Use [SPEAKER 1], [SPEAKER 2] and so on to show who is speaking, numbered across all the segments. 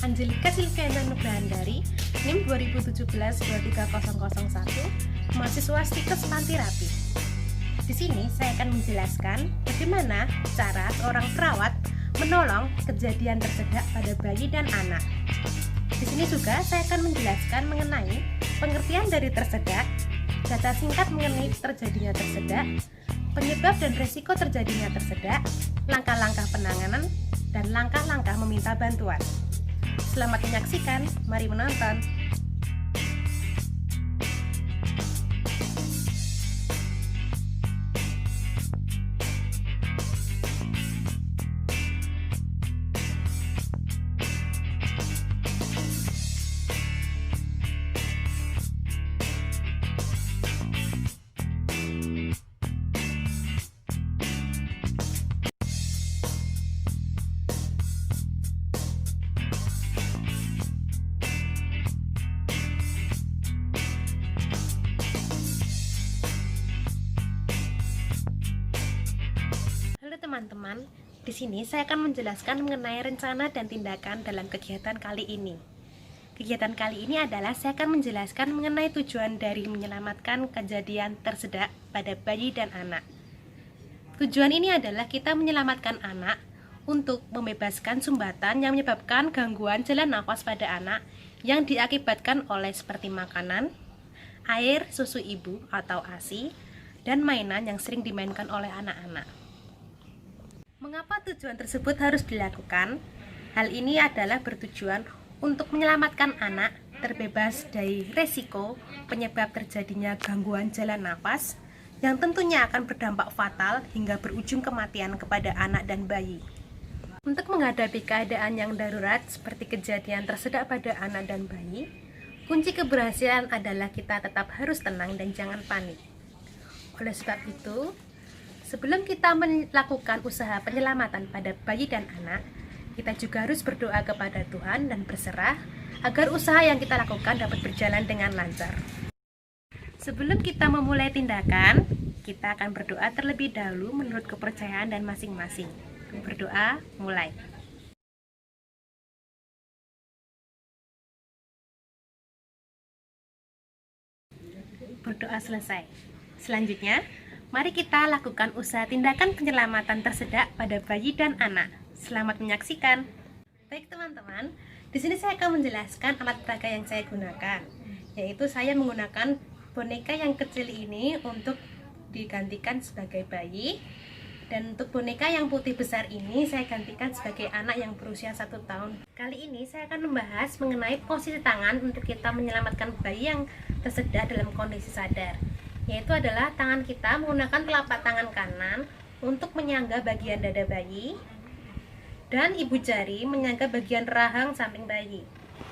[SPEAKER 1] Angelika Silviana Nugrahandari, NIM 2017-23001, mahasiswa Stikes Panti Rapih. Di sini saya akan menjelaskan bagaimana cara seorang perawat menolong kejadian tersedak pada bayi dan anak. Di sini juga saya akan menjelaskan mengenai pengertian dari tersedak, data singkat mengenai terjadinya tersedak, penyebab dan resiko terjadinya tersedak, langkah-langkah penanganan, dan langkah-langkah meminta bantuan. Selamat menyaksikan, mari menonton. Halo teman-teman, di sini saya akan menjelaskan mengenai rencana dan tindakan dalam kegiatan kali ini. Kegiatan kali ini adalah saya akan menjelaskan mengenai tujuan dari menyelamatkan kejadian tersedak pada bayi dan anak. Tujuan ini adalah kita menyelamatkan anak untuk membebaskan sumbatan yang menyebabkan gangguan jalan nafas pada anak yang diakibatkan oleh seperti makanan, air, susu ibu atau ASI, dan mainan yang sering dimainkan oleh anak-anak. Mengapa tujuan tersebut harus dilakukan? Hal ini adalah bertujuan untuk menyelamatkan anak terbebas dari resiko penyebab terjadinya gangguan jalan nafas yang tentunya akan berdampak fatal hingga berujung kematian kepada anak dan bayi. Untuk menghadapi keadaan yang darurat seperti kejadian tersedak pada anak dan bayi, kunci keberhasilan adalah kita tetap harus tenang dan jangan panik. Oleh sebab itu, sebelum kita melakukan usaha penyelamatan pada bayi dan anak, kita juga harus berdoa kepada Tuhan dan berserah agar usaha yang kita lakukan dapat berjalan dengan lancar. Sebelum kita memulai tindakan, kita akan berdoa terlebih dahulu menurut kepercayaan dan masing-masing. Berdoa, mulai. Berdoa selesai. Selanjutnya, mari kita lakukan usaha tindakan penyelamatan tersedak pada bayi dan anak. Selamat menyaksikan. Baik teman-teman, di sini saya akan menjelaskan alat peraga yang saya gunakan, yaitu saya menggunakan boneka yang kecil ini untuk digantikan sebagai bayi, dan untuk boneka yang putih besar ini saya gantikan sebagai anak yang berusia 1 tahun. Kali ini saya akan membahas mengenai posisi tangan untuk kita menyelamatkan bayi yang tersedak dalam kondisi sadar, yaitu adalah tangan kita menggunakan telapak tangan kanan untuk menyangga bagian dada bayi dan ibu jari menyangga bagian rahang samping bayi.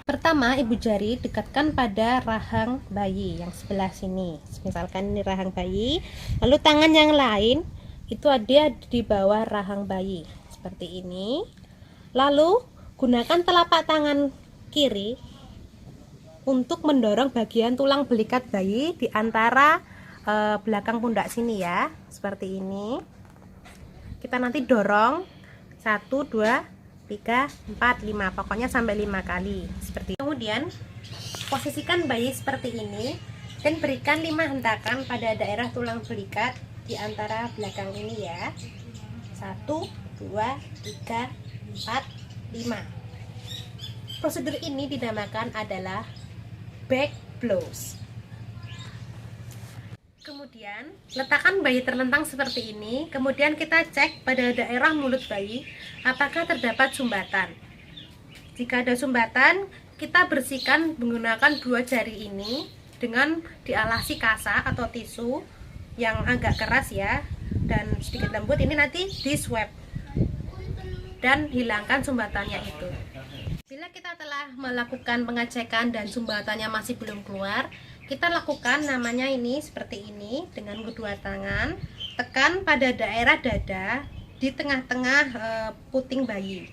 [SPEAKER 1] Pertama, ibu jari dekatkan pada rahang bayi yang sebelah sini, misalkan ini rahang bayi, lalu tangan yang lain itu ada di bawah rahang bayi seperti ini. Lalu gunakan telapak tangan kiri untuk mendorong bagian tulang belikat bayi di antara belakang pundak sini ya, seperti ini. Kita nanti dorong 1, 2, 3, 4, 5, pokoknya sampai 5 kali seperti ini. Kemudian posisikan bayi seperti ini dan berikan 5 hentakan pada daerah tulang belikat di antara belakang ini ya. 1, 2, 3, 4, 5. Prosedur ini dinamakan adalah back blows. Kemudian letakkan bayi terlentang seperti ini. Kemudian kita cek pada daerah mulut bayi apakah terdapat sumbatan. Jika ada sumbatan, kita bersihkan menggunakan 2 jari ini dengan dialasi kasa atau tisu yang agak keras ya, dan sedikit lembut. Ini nanti di swab dan hilangkan sumbatannya itu. Bila kita telah melakukan pengecekan dan sumbatannya masih belum keluar, kita lakukan namanya ini seperti ini dengan kedua tangan, tekan pada daerah dada di tengah-tengah puting bayi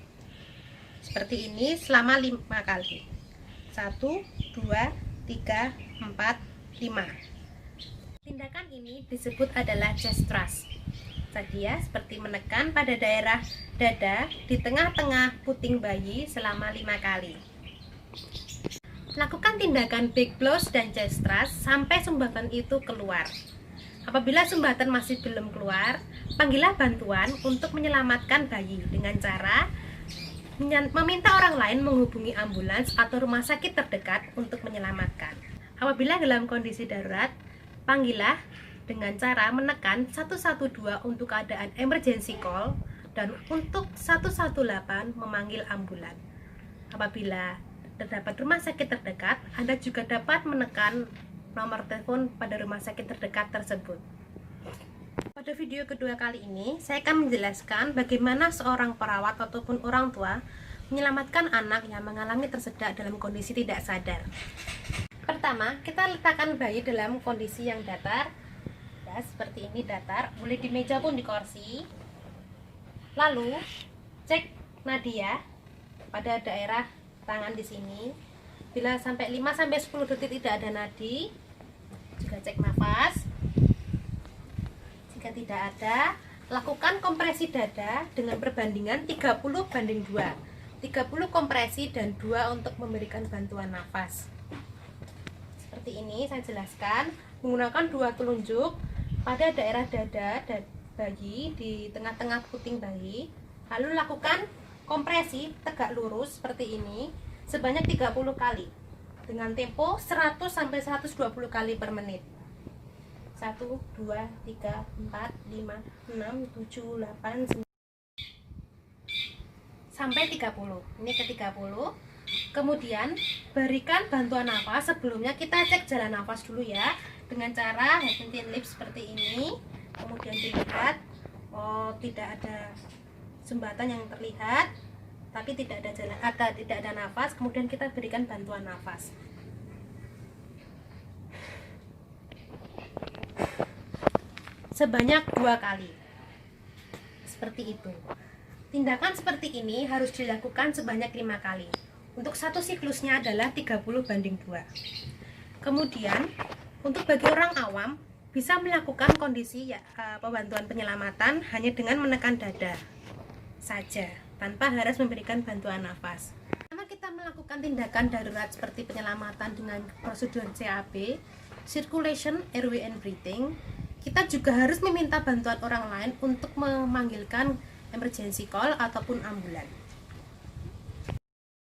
[SPEAKER 1] seperti ini selama 5 kali. 1, 2, 3, 4, 5. Tindakan ini disebut adalah chest thrust. Tadi ya, seperti menekan pada daerah dada di tengah-tengah puting bayi selama 5 kali. Lakukan tindakan back blows dan chest thrust sampai sumbatan itu keluar. Apabila sumbatan masih belum keluar, panggillah bantuan untuk menyelamatkan bayi dengan cara meminta orang lain menghubungi ambulans atau rumah sakit terdekat untuk menyelamatkan. Apabila dalam kondisi darurat, panggillah dengan cara menekan 112 untuk keadaan emergency call dan untuk 118 memanggil ambulan. Apabila terdapat rumah sakit terdekat, Anda juga dapat menekan nomor telepon pada rumah sakit terdekat tersebut. Pada video kedua kali ini, saya akan menjelaskan bagaimana seorang perawat ataupun orang tua menyelamatkan anak yang mengalami tersedak dalam kondisi tidak sadar. Pertama, kita letakkan bayi dalam kondisi yang datar, ya, seperti ini datar, boleh di meja pun di kursi. Lalu, cek nadia pada daerah tangan di sini. Bila sampai 5-10 detik tidak ada nadi, juga cek nafas. Jika tidak ada, lakukan kompresi dada dengan perbandingan 30:2. 30 kompresi dan 2 untuk memberikan bantuan nafas. Seperti ini saya jelaskan, menggunakan 2 telunjuk pada daerah dada dan bayi di tengah-tengah puting bayi. Lalu lakukan kompresi tegak lurus seperti ini sebanyak 30 kali dengan tempo 100-120 kali per menit. 1, 2, 3, 4, 5, 6, 7, 8, 9 sampai 30. Ini ke 30. Kemudian berikan bantuan nafas. Sebelumnya kita cek jalan nafas dulu ya, dengan cara hand lips seperti ini. Kemudian dilihat, oh tidak ada sumbatan yang terlihat, tapi tidak ada nafas. Kemudian kita berikan bantuan nafas sebanyak 2 kali, seperti itu. Tindakan seperti ini harus dilakukan sebanyak 5 kali. Untuk satu siklusnya adalah 30:2. Kemudian untuk bagi orang awam bisa melakukan kondisi pembantuan penyelamatan hanya dengan menekan dada saja, tanpa harus memberikan bantuan nafas. Karena kita melakukan tindakan darurat seperti penyelamatan dengan prosedur CAB, circulation, airway and breathing, kita juga harus meminta bantuan orang lain untuk memanggilkan emergency call ataupun ambulan.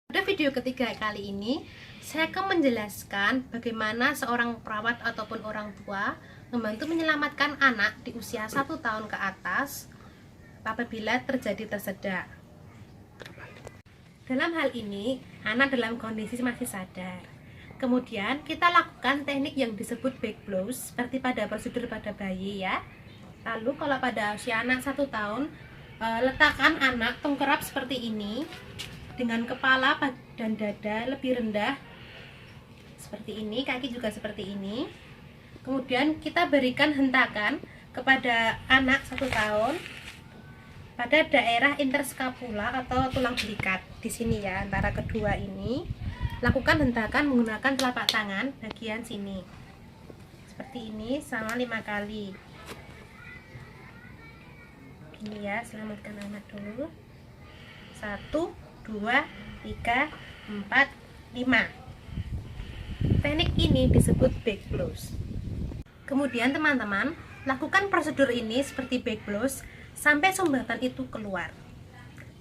[SPEAKER 1] Pada video ketiga kali ini, saya akan menjelaskan bagaimana seorang perawat ataupun orang tua membantu menyelamatkan anak di usia 1 tahun ke atas apabila terjadi tersedak. Dalam hal ini, anak dalam kondisi masih sadar. Kemudian kita lakukan teknik yang disebut back blows seperti pada prosedur pada bayi ya. Lalu kalau pada usia anak 1 tahun, letakkan anak tengkurap seperti ini dengan kepala dan dada lebih rendah seperti ini, kaki juga seperti ini. Kemudian kita berikan hentakan kepada anak 1 tahun pada daerah interskapula atau tulang belikat di sini ya, antara kedua ini. Lakukan hentakan menggunakan telapak tangan bagian sini seperti ini selama 5 kali. Ini ya, selamatkan anak dulu. 1, 2, 3, 4, 5. Teknik ini disebut back blows. Kemudian teman-teman, lakukan prosedur ini seperti back blows sampai sumbatan itu keluar.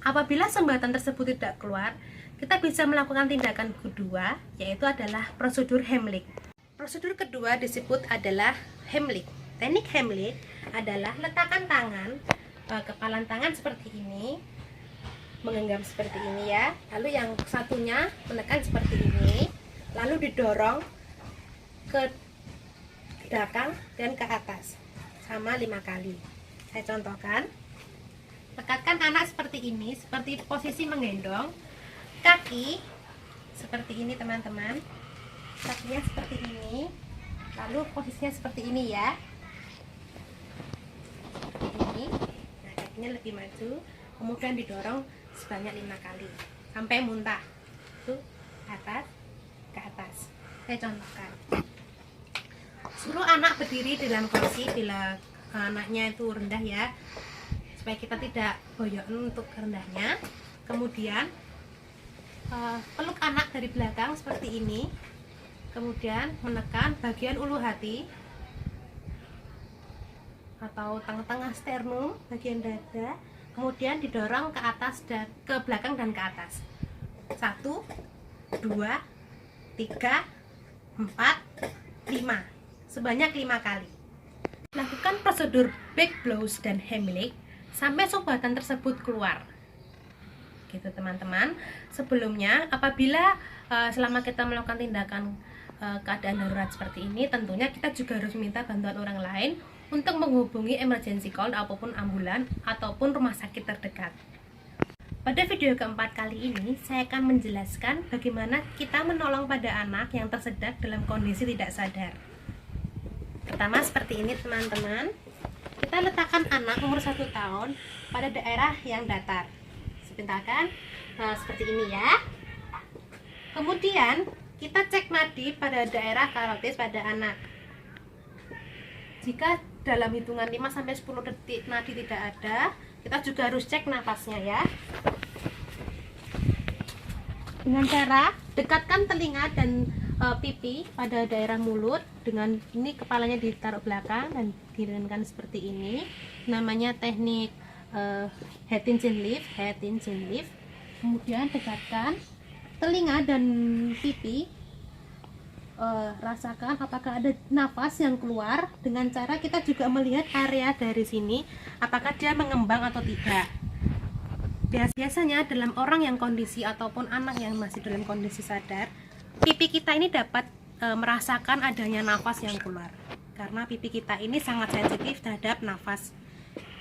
[SPEAKER 1] Apabila sumbatan tersebut tidak keluar, kita bisa melakukan tindakan kedua, yaitu adalah prosedur Heimlich. Prosedur kedua disebut adalah Heimlich. Teknik Heimlich adalah letakkan tangan, kepalan tangan seperti ini, menggenggam seperti ini ya, lalu yang satunya menekan seperti ini, lalu didorong ke belakang dan ke atas sama 5 kali. Saya contohkan. Lekatkan anak seperti ini, seperti posisi menggendong, kaki seperti ini teman-teman, kakinya seperti ini, lalu posisinya seperti ini ya, ini. Nah, kakinya lebih maju, kemudian didorong sebanyak 5 kali sampai muntah. Itu ke atas. Saya contohkan. Suruh anak berdiri dalam kursi bila anaknya itu rendah ya, supaya kita tidak boyok untuk rendahnya. Kemudian peluk anak dari belakang seperti ini, kemudian menekan bagian ulu hati atau tengah-tengah sternum, bagian dada, kemudian didorong ke atas dan ke belakang dan ke atas. 1, 2, 3, 4, 5, sebanyak 5 kali. Lakukan prosedur back blows dan Heimlich sampai sumbatan tersebut keluar. Gitu teman-teman. Sebelumnya apabila selama kita melakukan tindakan keadaan darurat seperti ini, tentunya kita juga harus minta bantuan orang lain untuk menghubungi emergency call ataupun ambulan ataupun rumah sakit terdekat. Pada video keempat kali ini saya akan menjelaskan bagaimana kita menolong pada anak yang tersedak dalam kondisi tidak sadar. Pertama seperti ini teman-teman, kita letakkan anak umur 1 tahun pada daerah yang datar. Sebentarkan, seperti ini ya. Kemudian kita cek nadi pada daerah karotis pada anak. Jika dalam hitungan 5-10 detik nadi tidak ada, kita juga harus cek nafasnya ya. Dengan cara dekatkan telinga dan pipi pada daerah mulut. Dengan ini kepalanya ditaruh belakang dan direnkan seperti ini. Namanya teknik head in chin lift. Kemudian dekatkan telinga dan pipi, rasakan apakah ada nafas yang keluar. Dengan cara kita juga melihat area dari sini apakah dia mengembang atau tidak. Biasanya dalam orang yang kondisi ataupun anak yang masih dalam kondisi sadar, pipi kita ini dapat merasakan adanya nafas yang keluar, karena pipi kita ini sangat sensitif terhadap nafas.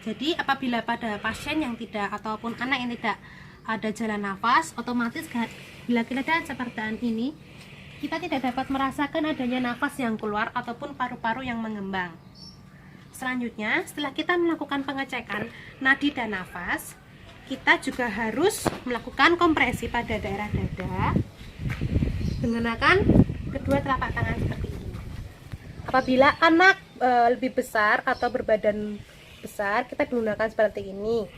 [SPEAKER 1] Jadi apabila pada pasien yang tidak ataupun anak yang tidak ada jalan nafas, otomatis bila keadaan seperti ini, kita tidak dapat merasakan adanya nafas yang keluar ataupun paru-paru yang mengembang. Selanjutnya, setelah kita melakukan pengecekan nadi dan nafas, kita juga harus melakukan kompresi pada daerah dada menggunakan kedua telapak tangan seperti ini. Apabila anak lebih besar atau berbadan besar, kita gunakan seperti ini.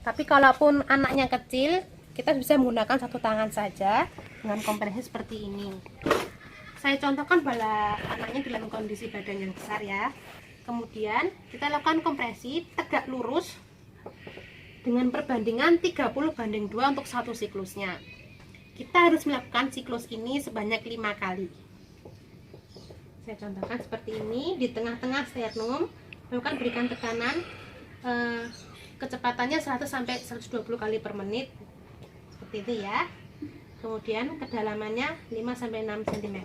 [SPEAKER 1] Tapi kalaupun anaknya kecil, kita bisa menggunakan satu tangan saja dengan kompresi seperti ini. Saya contohkan bila anaknya dalam kondisi badan yang besar ya. Kemudian kita lakukan kompresi tegak lurus dengan perbandingan 30:2 untuk satu siklusnya. Kita harus melakukan siklus ini sebanyak 5 kali. Saya contohkan seperti ini, di tengah-tengah sternum, lakukan berikan tekanan kecepatannya 100-120 kali per menit seperti itu ya. Kemudian kedalamannya 5-6 cm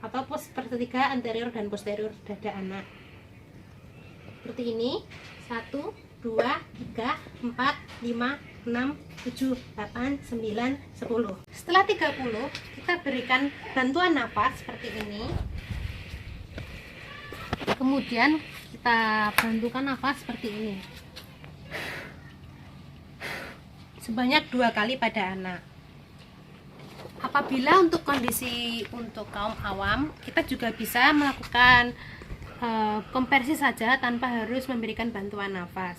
[SPEAKER 1] atau sepertiga anterior dan posterior dada anak seperti ini. 1, 2, 3, 4, 5, 6, 7, 8, 9, 10. Setelah 30, kita berikan bantuan nafas seperti ini. Kemudian kita bantukan nafas seperti ini sebanyak 2 kali pada anak. Apabila untuk kondisi untuk kaum awam, kita juga bisa melakukan kompresi saja tanpa harus memberikan bantuan nafas.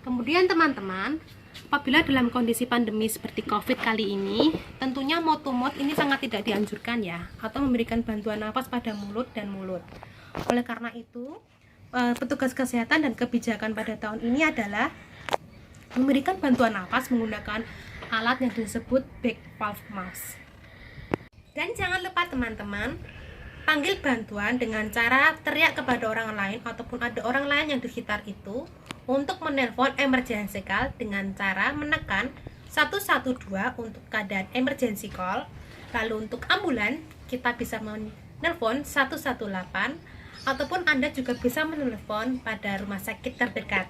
[SPEAKER 1] Kemudian teman-teman, apabila dalam kondisi pandemi seperti COVID kali ini, tentunya mouth to mouth ini sangat tidak dianjurkan ya, atau memberikan bantuan nafas pada mulut dan mulut. Oleh karena itu, petugas kesehatan dan kebijakan pada tahun ini adalah memberikan bantuan nafas menggunakan alat yang disebut back valve mask. Dan jangan lupa teman-teman, panggil bantuan dengan cara teriak kepada orang lain ataupun ada orang lain yang di sekitar itu untuk menelpon emergency call dengan cara menekan 112 untuk keadaan emergency call. Lalu untuk ambulan kita bisa menelpon 118 ataupun Anda juga bisa menelpon pada rumah sakit terdekat.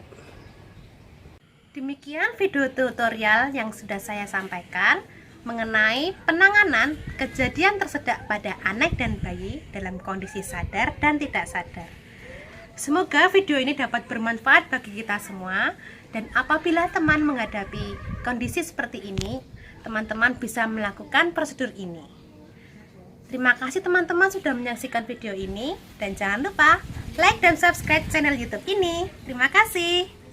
[SPEAKER 1] Demikian video tutorial yang sudah saya sampaikan mengenai penanganan kejadian tersedak pada anak dan bayi dalam kondisi sadar dan tidak sadar. Semoga video ini dapat bermanfaat bagi kita semua, dan apabila teman menghadapi kondisi seperti ini, teman-teman bisa melakukan prosedur ini. Terima kasih teman-teman sudah menyaksikan video ini, dan jangan lupa like dan subscribe channel YouTube ini. Terima kasih.